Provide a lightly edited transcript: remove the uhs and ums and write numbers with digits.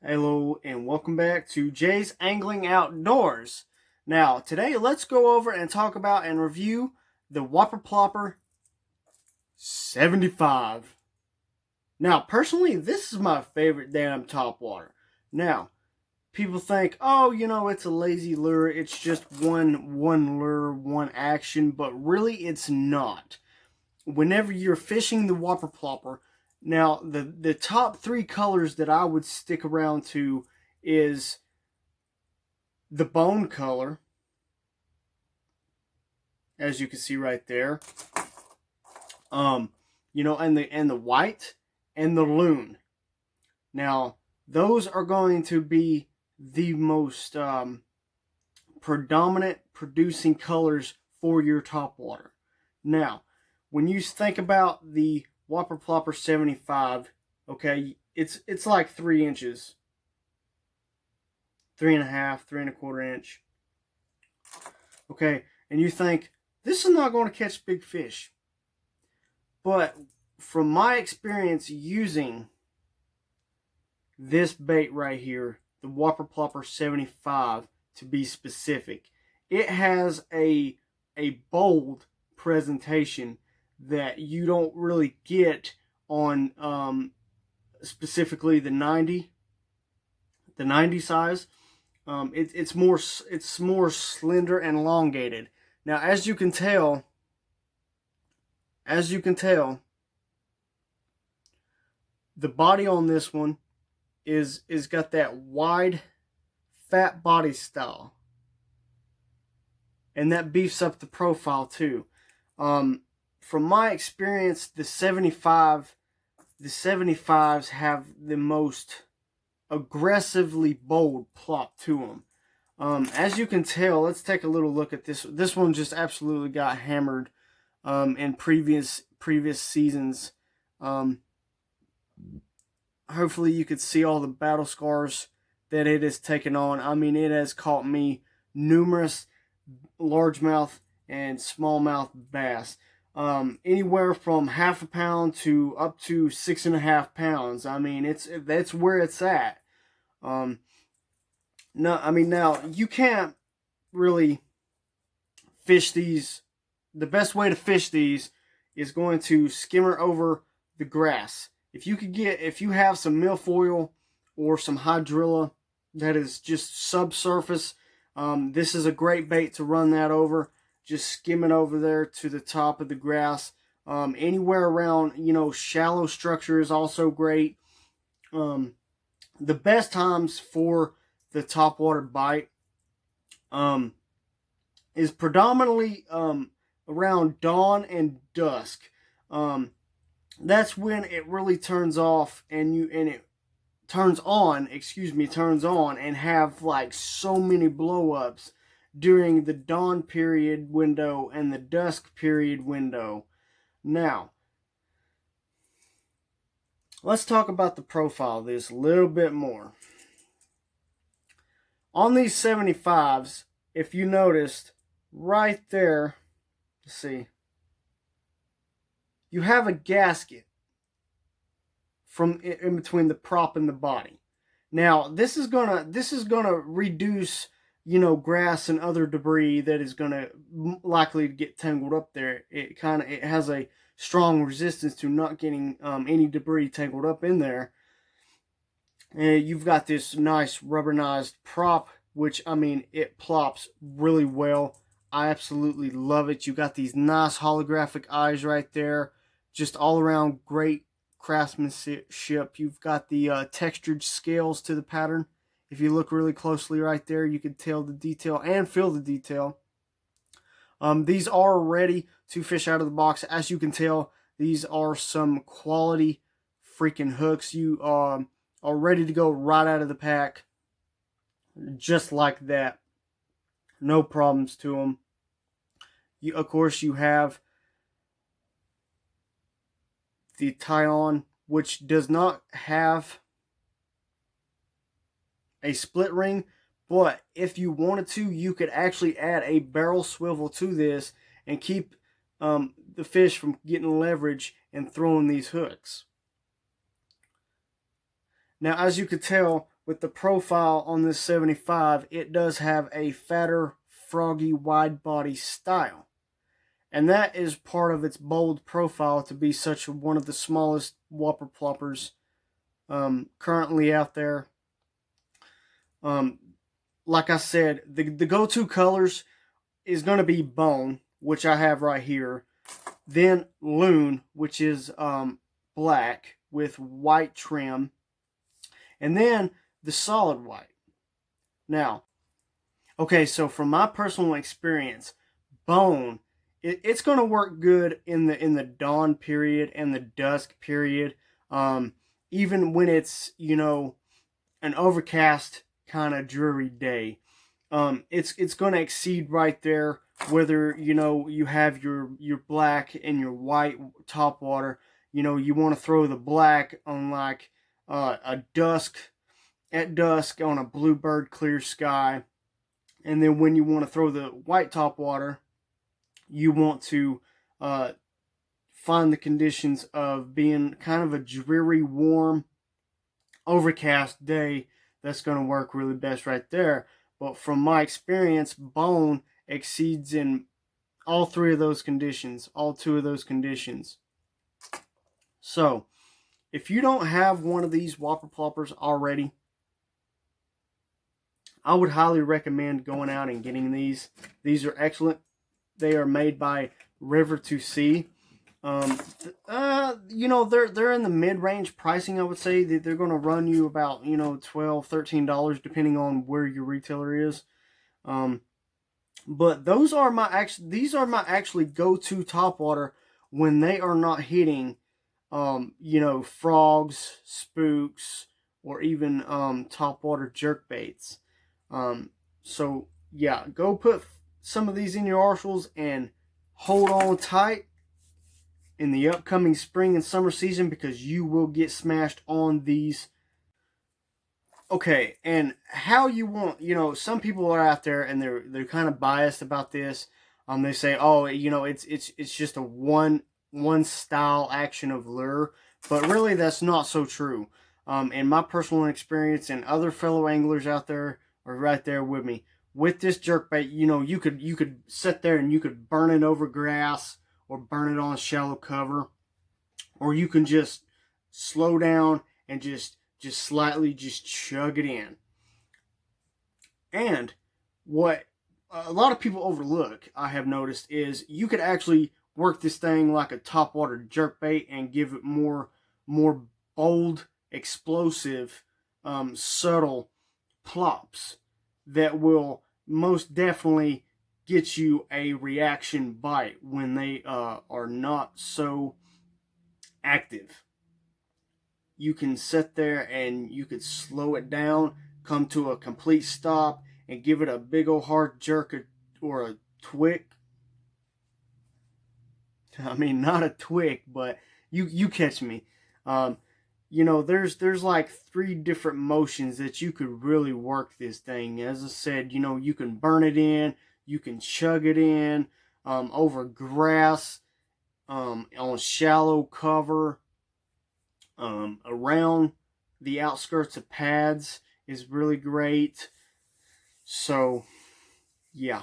Hello and welcome back to Jay's Angling Outdoors. Now, today let's go over and talk about and review the Whopper Plopper 75. Now, personally, this is my favorite damn topwater. Now, people think, oh, it's a lazy lure. It's just one lure, one action, but really it's not. Whenever you're fishing the Whopper Plopper, now the top three colors that I would stick around to is the bone color, as you can see right there. And the white and the loon. Now, those are going to be the most predominant producing colors for your topwater. Now, when you think about the Whopper Plopper 75, okay, it's like 3 inches, 3.5, 3.25 inch. Okay, and you think this is not going to catch big fish. But from my experience using this bait right here, the Whopper Plopper 75 to be specific, it has a bold presentation that you don't really get on specifically the 90 size. It's more slender and elongated. Now, as you can tell, the body on this one is got that wide, fat body style, and that beefs up the profile too. From my experience, the 75s have the most aggressively bold plop to them. As you can tell, let's take a little look at this. This one just absolutely got hammered in previous seasons. Hopefully you could see all the battle scars that it has taken on. I mean, it has caught me numerous largemouth and smallmouth bass. Anywhere from half a pound to up to 6.5 pounds. I mean, that's where it's at. Now you can't really fish these. The best way to fish these is going to skimmer over the grass. If you have some milfoil or some hydrilla that is just subsurface, this is a great bait to run that over. Just skim it over there to the top of the grass. Anywhere around, shallow structure is also great. The best times for the topwater bite is predominantly around dawn and dusk. That's when it really turns off it turns on and have like so many blow-ups during the dawn period window and the dusk period window. Now, let's talk about the profile of this a little bit more. On these 75s, if you noticed right there, let's see, you have a gasket from in between the prop and the body. Now, this is gonna reduce, grass and other debris that is gonna likely get tangled up there. It has a strong resistance to not getting any debris tangled up in there. And you've got this nice rubberized prop, which, I mean, it plops really well. I absolutely love it. You got these nice holographic eyes right there. Just all around great craftsmanship. You've got the textured scales to the pattern. If you look really closely right there, you can tell the detail and feel the detail. These are ready to fish out of the box. As you can tell, these are some quality freaking hooks. You are ready to go right out of the pack. Just like that. No problems to them. Of course, you have the tie-on, which does not have a split ring, but if you wanted to, you could actually add a barrel swivel to this and keep the fish from getting leverage and throwing these hooks. Now, as you could tell with the profile on this 75, it does have a fatter, froggy, wide body style. And that is part of its bold profile to be such one of the smallest Whopper Ploppers currently out there. Like I said, the go-to colors is going to be bone, which I have right here. Then loon, which is black with white trim. And then the solid white. Now, okay, so from my personal experience, bone, it's going to work good in the dawn period and the dusk period. Even when it's, an overcast kind of dreary day. It's going to exceed right there whether you have your black and your white top water. You want to throw the black on like at dusk on a bluebird clear sky, and then when you want to throw the white top water, you want to find the conditions of being kind of a dreary, warm, overcast day. That's going to work really best right there. But from my experience, bone exceeds in all three of those conditions, all two of those conditions. So, if you don't have one of these Whopper Ploppers already, I would highly recommend going out and getting these. These are excellent. They are made by River to Sea. They're in the mid-range pricing. I would say that they're going to run you about $12, $13 depending on where your retailer is. But these are my actually go-to topwater when they are not hitting frogs, spooks, or even topwater jerkbaits. So yeah, go put some of these in your arsenals and hold on tight in the upcoming spring and summer season, because you will get smashed on these. Okay, and how you want, some people are out there and they're kind of biased about this. They say, oh, it's just a one style action of lure, but really that's not so true. In my personal experience, and other fellow anglers out there are right there with me. With this jerkbait, you could sit there and you could burn it over grass, or burn it on shallow cover, or you can just slow down and just slightly just chug it in. And what a lot of people overlook, I have noticed, is you could actually work this thing like a topwater jerkbait and give it more bold, explosive, subtle plops that will most definitely get you a reaction bite when they are not so active. You can sit there and you could slow it down, come to a complete stop, and give it a big old hard jerk or a twick. I mean, not a twick, but you catch me. There's like 3 different motions that you could really work this thing. As I said, you can burn it in, you can chug it in, over grass, on shallow cover, around the outskirts of pads is really great. So, yeah.